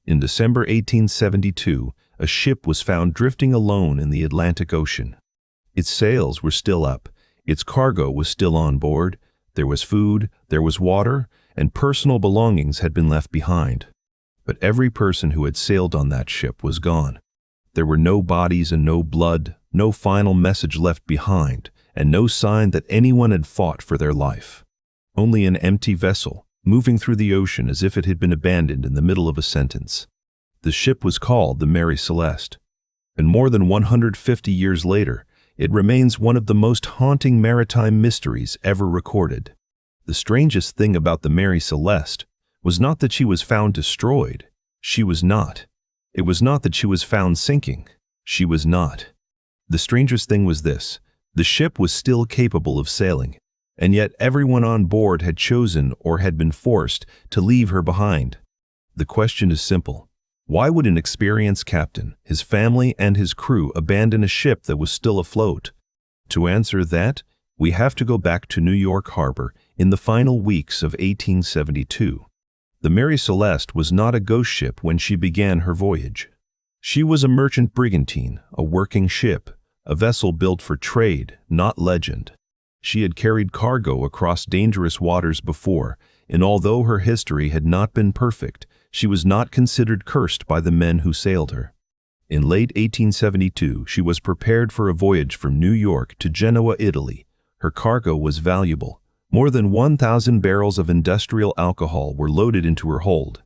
In December 1872, a ship was found drifting alone in the Atlantic Ocean. Its sails were still up, its cargo was still on board, there was food, there was water, and personal belongings had been left behind. But every person who had sailed on that ship was gone. There were no bodies and no blood, no final message left behind, and no sign that anyone had fought for their life. Only an empty vessel, moving through the ocean as if it had been abandoned in the middle of a sentence. The ship was called the Mary Celeste, and more than 150 years later, it remains one of the most haunting maritime mysteries ever recorded. The strangest thing about the Mary Celeste was not that she was found destroyed. She was not. It was not that she was found sinking. She was not. The strangest thing was this: the ship was still capable of sailing, and yet everyone on board had chosen or had been forced to leave her behind. The question is simple. Why would an experienced captain, his family, and his crew abandon a ship that was still afloat? To answer that, we have to go back to New York Harbor in the final weeks of 1872. The Mary Celeste was not a ghost ship when she began her voyage. She was a merchant brigantine, a working ship, a vessel built for trade, not legend. She had carried cargo across dangerous waters before, and although her history had not been perfect, she was not considered cursed by the men who sailed her. In late 1872, she was prepared for a voyage from New York to Genoa, Italy. Her cargo was valuable. More than 1,000 barrels of industrial alcohol were loaded into her hold.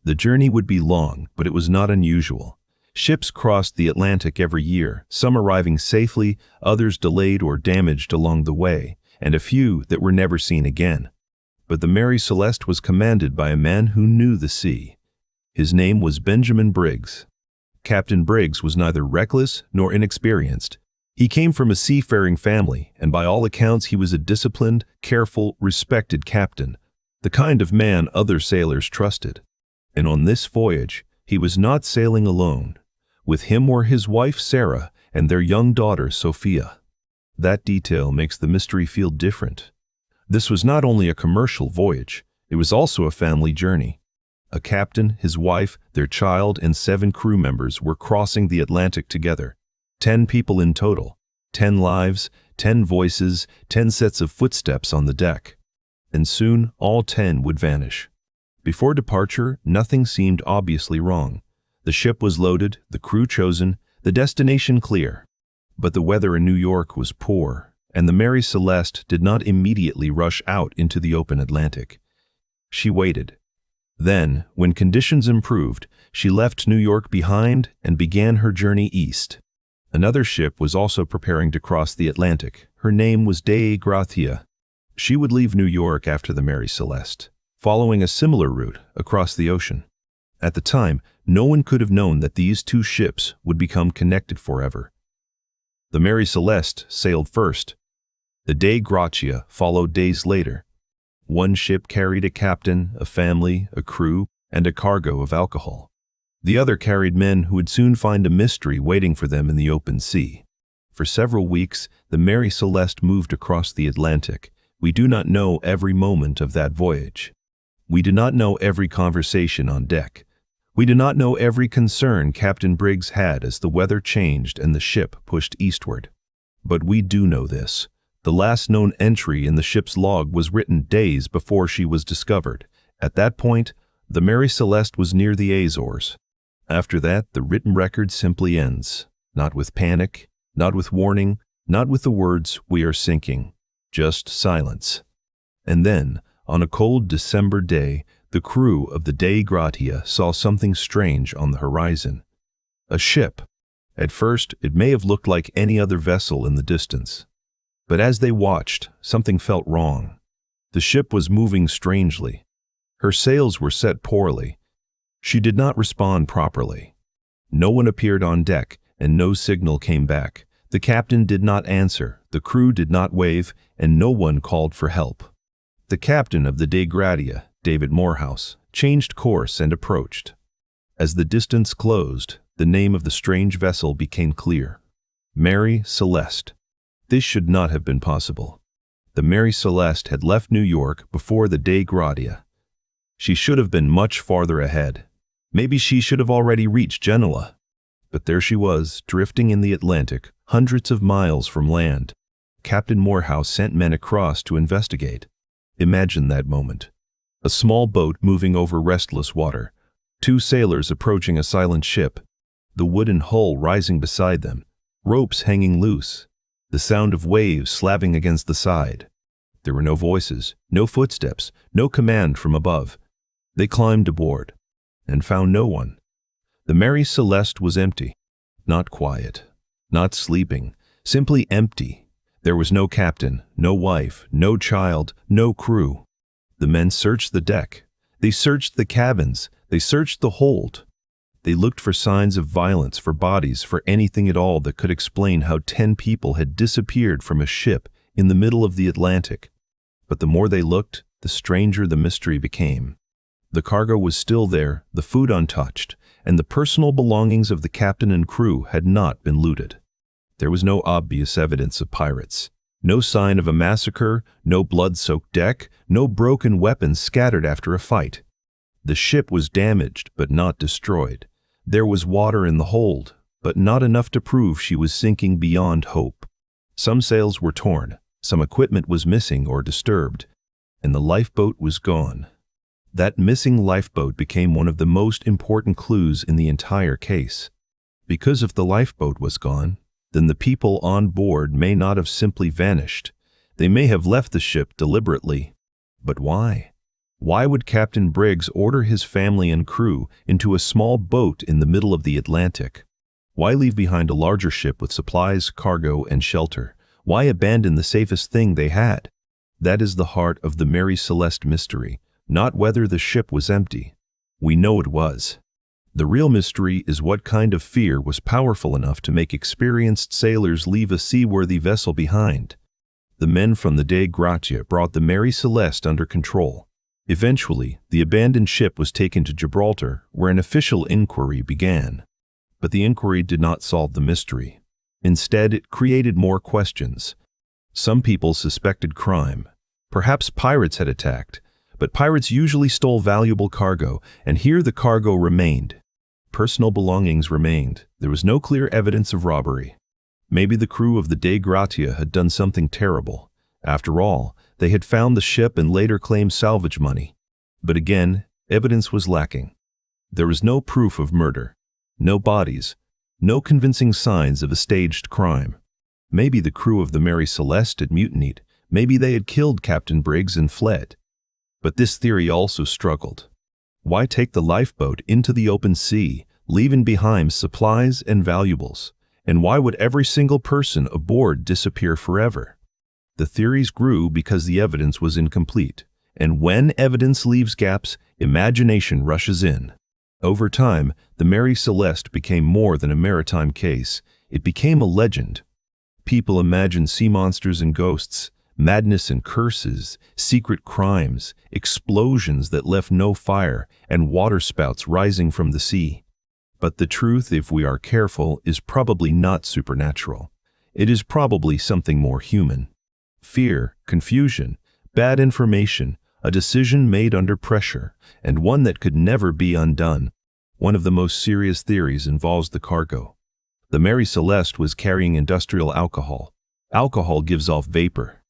The journey would be long, but it was not unusual. Ships crossed the Atlantic every year, some arriving safely, others delayed or damaged along the way, and a few that were never seen again. But the Mary Celeste was commanded by a man who knew the sea. His name was Benjamin Briggs. Captain Briggs was neither reckless nor inexperienced. He came from a seafaring family, and by all accounts he was a disciplined, careful, respected captain, the kind of man other sailors trusted. And on this voyage, he was not sailing alone. With him were his wife Sarah and their young daughter Sophia. That detail makes the mystery feel different. This was not only a commercial voyage, it was also a family journey. A captain, his wife, their child, and 7 crew members were crossing the Atlantic together. 10 people in total, 10 lives, 10 voices, 10 sets of footsteps on the deck. And soon, all 10 would vanish. Before departure, nothing seemed obviously wrong. The ship was loaded, the crew chosen, the destination clear. But the weather in New York was poor, and the Mary Celeste did not immediately rush out into the open Atlantic. She waited. Then, when conditions improved, she left New York behind and began her journey east. Another ship was also preparing to cross the Atlantic. Her name was Dei Gratia. She would leave New York after the Mary Celeste, following a similar route across the ocean. At the time, no one could have known that these 2 ships would become connected forever. The Mary Celeste sailed first. The Dei Gratia followed days later. One ship carried a captain, a family, a crew, and a cargo of alcohol. The other carried men who would soon find a mystery waiting for them in the open sea. For several weeks, the Mary Celeste moved across the Atlantic. We do not know every moment of that voyage. We do not know every conversation on deck. We do not know every concern Captain Briggs had as the weather changed and the ship pushed eastward. But we do know this. The last known entry in the ship's log was written days before she was discovered. At that point, the Mary Celeste was near the Azores. After that, the written record simply ends. Not with panic, not with warning, not with the words, "We are sinking," just silence. And then, on a cold December day, the crew of the Dei Gratia saw something strange on the horizon. A ship. At first, it may have looked like any other vessel in the distance. But as they watched, something felt wrong. The ship was moving strangely. Her sails were set poorly. She did not respond properly. No one appeared on deck, and no signal came back. The captain did not answer, the crew did not wave, and no one called for help. The captain of the Dei Gratia, David Morehouse, changed course and approached. As the distance closed, the name of the strange vessel became clear. Mary Celeste. This should not have been possible. The Mary Celeste had left New York before the Dei Gratia. She should have been much farther ahead. Maybe she should have already reached Genoa. But there she was, drifting in the Atlantic, hundreds of miles from land. Captain Morehouse sent men across to investigate. Imagine that moment. A small boat moving over restless water. Two sailors approaching a silent ship. The wooden hull rising beside them. Ropes hanging loose. The sound of waves slaving against the side. There were no voices, no footsteps, no command from above. They climbed aboard and found no one. The Mary Celeste was empty. Not quiet. Not sleeping. Simply empty. There was no captain, no wife, no child, no crew. The men searched the deck. They searched the cabins. They searched the hold. They looked for signs of violence, for bodies, for anything at all that could explain how 10 people had disappeared from a ship in the middle of the Atlantic. But the more they looked, the stranger the mystery became. The cargo was still there, the food untouched, and the personal belongings of the captain and crew had not been looted. There was no obvious evidence of pirates. No sign of a massacre, no blood-soaked deck, no broken weapons scattered after a fight. The ship was damaged, but not destroyed. There was water in the hold, but not enough to prove she was sinking beyond hope. Some sails were torn, some equipment was missing or disturbed, and the lifeboat was gone. That missing lifeboat became one of the most important clues in the entire case. Because if the lifeboat was gone, then the people on board may not have simply vanished. They may have left the ship deliberately. But why? Why would Captain Briggs order his family and crew into a small boat in the middle of the Atlantic? Why leave behind a larger ship with supplies, cargo, and shelter? Why abandon the safest thing they had? That is the heart of the Mary Celeste mystery, not whether the ship was empty. We know it was. The real mystery is what kind of fear was powerful enough to make experienced sailors leave a seaworthy vessel behind. The men from the Dei Gratia brought the Mary Celeste under control. Eventually, the abandoned ship was taken to Gibraltar, where an official inquiry began. But the inquiry did not solve the mystery. Instead, it created more questions. Some people suspected crime. Perhaps pirates had attacked, but pirates usually stole valuable cargo, and here the cargo remained. Personal belongings remained. There was no clear evidence of robbery. Maybe the crew of the Dei Gratia had done something terrible. After all, they had found the ship and later claimed salvage money. But again, evidence was lacking. There was no proof of murder, no bodies, no convincing signs of a staged crime. Maybe the crew of the Mary Celeste had mutinied. Maybe they had killed Captain Briggs and fled. But this theory also struggled. Why take the lifeboat into the open sea, leaving behind supplies and valuables? And why would every single person aboard disappear forever? The theories grew because the evidence was incomplete. And when evidence leaves gaps, imagination rushes in. Over time, the Mary Celeste became more than a maritime case. It became a legend. People imagined sea monsters and ghosts, madness and curses, secret crimes, explosions that left no fire, and waterspouts rising from the sea. But the truth, if we are careful, is probably not supernatural. It is probably something more human. Fear, confusion, bad information, a decision made under pressure, and one that could never be undone. One of the most serious theories involves the cargo. The Mary Celeste was carrying industrial alcohol. Alcohol gives off vapor.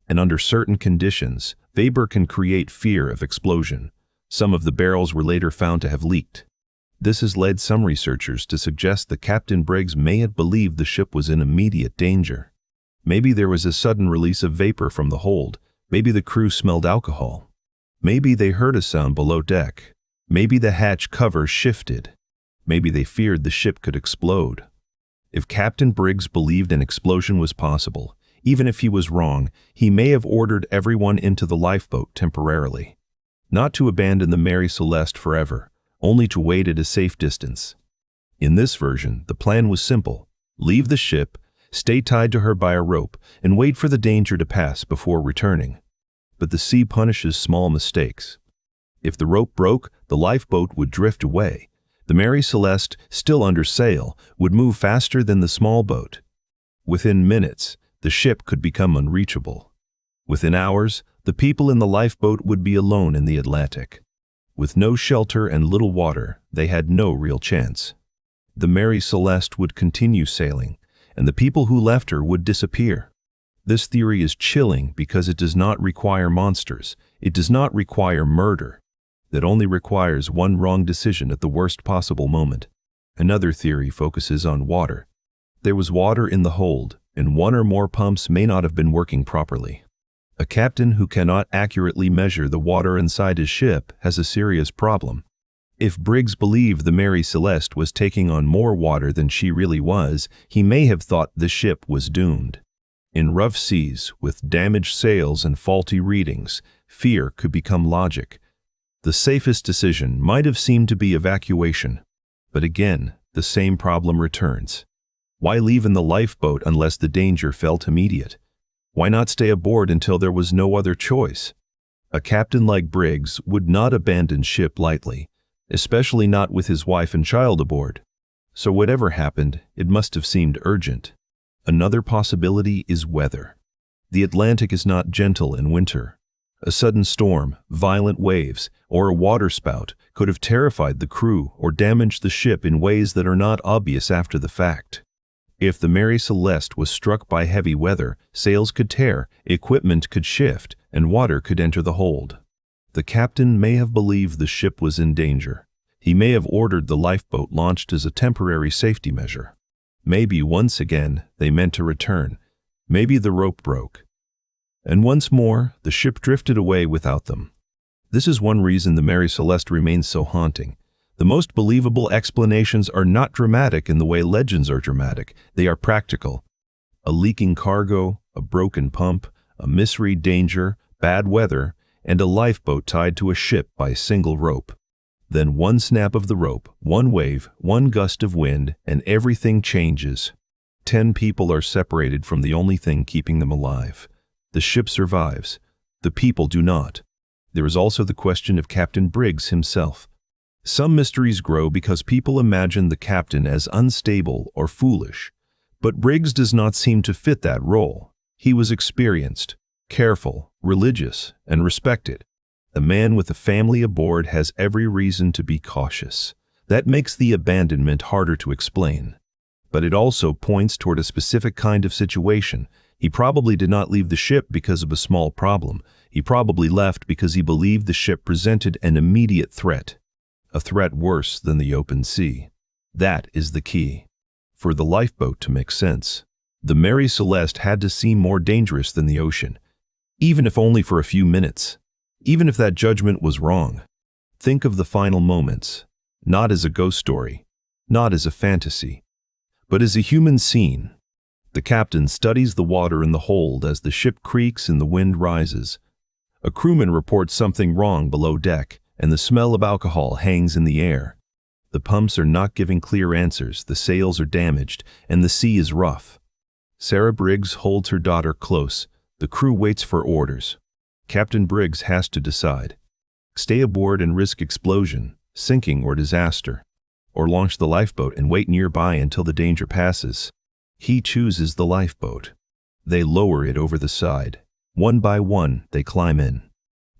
And under certain conditions, vapor can create fear of explosion. Some of the barrels were later found to have leaked. This has led some researchers to suggest that Captain Briggs may have believed the ship was in immediate danger. Maybe there was a sudden release of vapor from the hold. Maybe the crew smelled alcohol. Maybe they heard a sound below deck. Maybe the hatch cover shifted. Maybe they feared the ship could explode. If Captain Briggs believed an explosion was possible, even if he was wrong, he may have ordered everyone into the lifeboat temporarily. Not to abandon the Mary Celeste forever, only to wait at a safe distance. In this version, the plan was simple. Leave the ship, stay tied to her by a rope, and wait for the danger to pass before returning. But the sea punishes small mistakes. If the rope broke, the lifeboat would drift away. The Mary Celeste, still under sail, would move faster than the small boat. Within minutes, the ship could become unreachable. Within hours, the people in the lifeboat would be alone in the Atlantic. With no shelter and little water, they had no real chance. The Mary Celeste would continue sailing, and the people who left her would disappear. This theory is chilling because it does not require monsters. It does not require murder. It only requires one wrong decision at the worst possible moment. Another theory focuses on water. There was water in the hold, and one or more pumps may not have been working properly. A captain who cannot accurately measure the water inside his ship has a serious problem. If Briggs believed the Mary Celeste was taking on more water than she really was, he may have thought the ship was doomed. In rough seas, with damaged sails and faulty readings, fear could become logic. The safest decision might have seemed to be evacuation. But again, the same problem returns. Why leave in the lifeboat unless the danger felt immediate? Why not stay aboard until there was no other choice? A captain like Briggs would not abandon ship lightly, especially not with his wife and child aboard. So whatever happened, it must have seemed urgent. Another possibility is weather. The Atlantic is not gentle in winter. A sudden storm, violent waves, or a waterspout could have terrified the crew or damaged the ship in ways that are not obvious after the fact. If the Mary Celeste was struck by heavy weather, sails could tear, equipment could shift, and water could enter the hold. The captain may have believed the ship was in danger. He may have ordered the lifeboat launched as a temporary safety measure. Maybe once again they meant to return. Maybe the rope broke. And once more, the ship drifted away without them. This is one reason the Mary Celeste remains so haunting. The most believable explanations are not dramatic in the way legends are dramatic. They are practical. A leaking cargo, a broken pump, a misread danger, bad weather, and a lifeboat tied to a ship by a single rope. Then one snap of the rope, one wave, one gust of wind, and everything changes. 10 people are separated from the only thing keeping them alive. The ship survives. The people do not. There is also the question of Captain Briggs himself. Some mysteries grow because people imagine the captain as unstable or foolish. But Briggs does not seem to fit that role. He was experienced, careful, religious, and respected. A man with a family aboard has every reason to be cautious. That makes the abandonment harder to explain. But it also points toward a specific kind of situation. He probably did not leave the ship because of a small problem. He probably left because he believed the ship presented an immediate threat. A threat worse than the open sea. That is the key. For the lifeboat to make sense, the Mary Celeste had to seem more dangerous than the ocean, even if only for a few minutes. Even if that judgment was wrong. Think of the final moments, not as a ghost story, not as a fantasy, but as a human scene. The captain studies the water in the hold as the ship creaks and the wind rises. A crewman reports something wrong below deck, and the smell of alcohol hangs in the air. The pumps are not giving clear answers, the sails are damaged, and the sea is rough. Sarah Briggs holds her daughter close. The crew waits for orders. Captain Briggs has to decide. Stay aboard and risk explosion, sinking or disaster, or launch the lifeboat and wait nearby until the danger passes. He chooses the lifeboat. They lower it over the side. One by one, they climb in.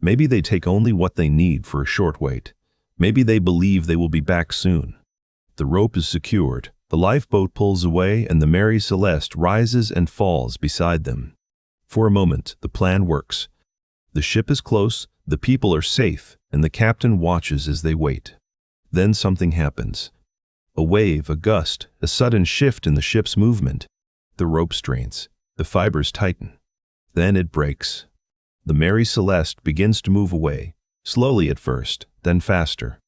Maybe they take only what they need for a short wait. Maybe they believe they will be back soon. The rope is secured. The lifeboat pulls away and the Mary Celeste rises and falls beside them. For a moment, the plan works. The ship is close, the people are safe, and the captain watches as they wait. Then something happens. A wave, a gust, a sudden shift in the ship's movement. The rope strains. The fibers tighten. Then it breaks. The Mary Celeste begins to move away, slowly at first, then faster.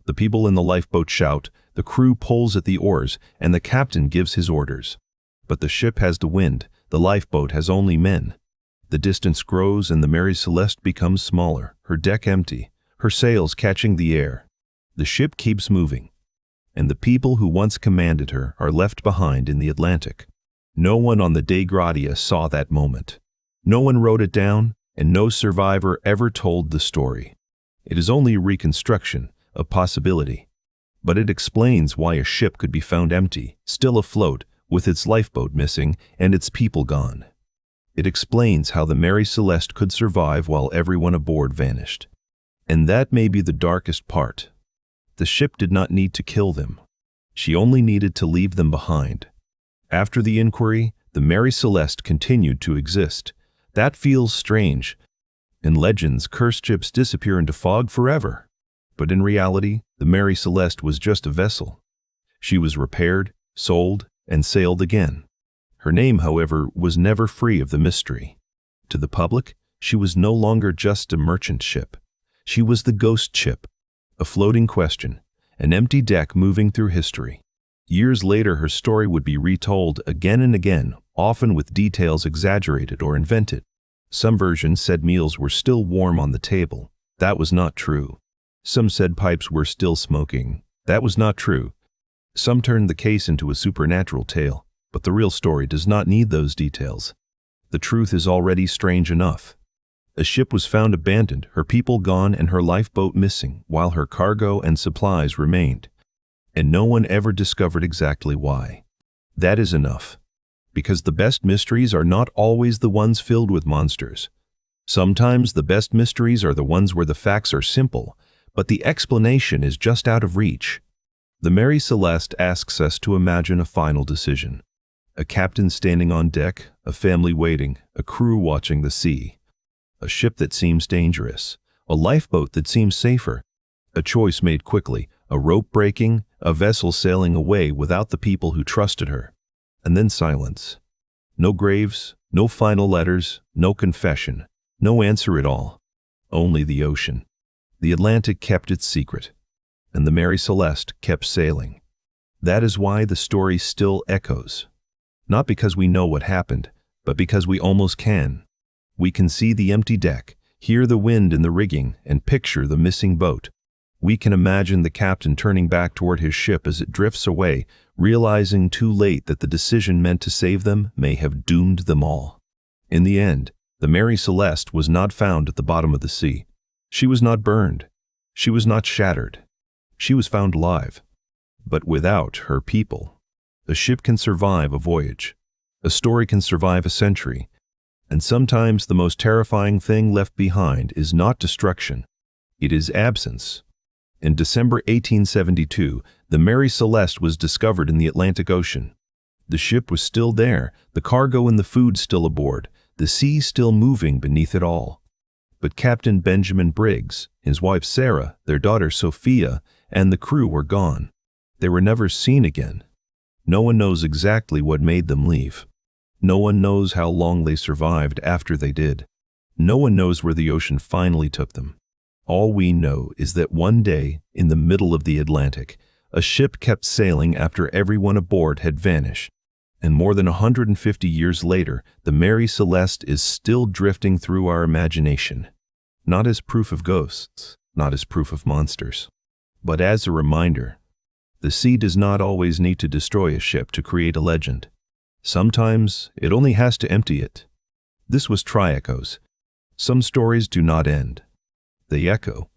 The people in the lifeboat shout, the crew pulls at the oars, and the captain gives his orders. But the ship has the wind, the lifeboat has only men. The distance grows and the Mary Celeste becomes smaller, her deck empty, her sails catching the air. The ship keeps moving, and the people who once commanded her are left behind in the Atlantic. No one on the Dei Gratia saw that moment. No one wrote it down, and no survivor ever told the story. It is only a reconstruction, a possibility. But it explains why a ship could be found empty, still afloat, with its lifeboat missing and its people gone. It explains how the Mary Celeste could survive while everyone aboard vanished. And that may be the darkest part. The ship did not need to kill them. She only needed to leave them behind. After the inquiry, the Mary Celeste continued to exist. That feels strange. In legends, cursed ships disappear into fog forever. But in reality, the Mary Celeste was just a vessel. She was repaired, sold, and sailed again. Her name, however, was never free of the mystery. To the public, she was no longer just a merchant ship. She was the ghost ship, a floating question, an empty deck moving through history. Years later, her story would be retold again and again, often with details exaggerated or invented. Some versions said meals were still warm on the table. That was not true. Some said pipes were still smoking. That was not true. Some turned the case into a supernatural tale, but the real story does not need those details. The truth is already strange enough. A ship was found abandoned, her people gone, and her lifeboat missing, while her cargo and supplies remained. And no one ever discovered exactly why. That is enough. Because the best mysteries are not always the ones filled with monsters. Sometimes the best mysteries are the ones where the facts are simple, but the explanation is just out of reach. The Mary Celeste asks us to imagine a final decision. A captain standing on deck, a family waiting, a crew watching the sea. A ship that seems dangerous, a lifeboat that seems safer. A choice made quickly, a rope breaking, a vessel sailing away without the people who trusted her. And then silence. No graves, no final letters, no confession, no answer at all. Only the ocean. The Atlantic kept its secret, and the Mary Celeste kept sailing. That is why the story still echoes. Not because we know what happened, but because we almost can. We can see the empty deck, hear the wind in the rigging, and picture the missing boat. We can imagine the captain turning back toward his ship as it drifts away, realizing too late that the decision meant to save them may have doomed them all. In the end, the Mary Celeste was not found at the bottom of the sea. She was not burned. She was not shattered. She was found alive. But without her people, a ship can survive a voyage. A story can survive a century. And sometimes the most terrifying thing left behind is not destruction. It is absence. In December 1872, the Mary Celeste was discovered in the Atlantic Ocean. The ship was still there, the cargo and the food still aboard, the sea still moving beneath it all. But Captain Benjamin Briggs, his wife Sarah, their daughter Sophia, and the crew were gone. They were never seen again. No one knows exactly what made them leave. No one knows how long they survived after they did. No one knows where the ocean finally took them. All we know is that one day, in the middle of the Atlantic, a ship kept sailing after everyone aboard had vanished. And more than 150 years later, the Mary Celeste is still drifting through our imagination. Not as proof of ghosts, not as proof of monsters, but as a reminder. The sea does not always need to destroy a ship to create a legend. Sometimes it only has to empty it. This was Tri-Echoes. Some stories do not end. They echo.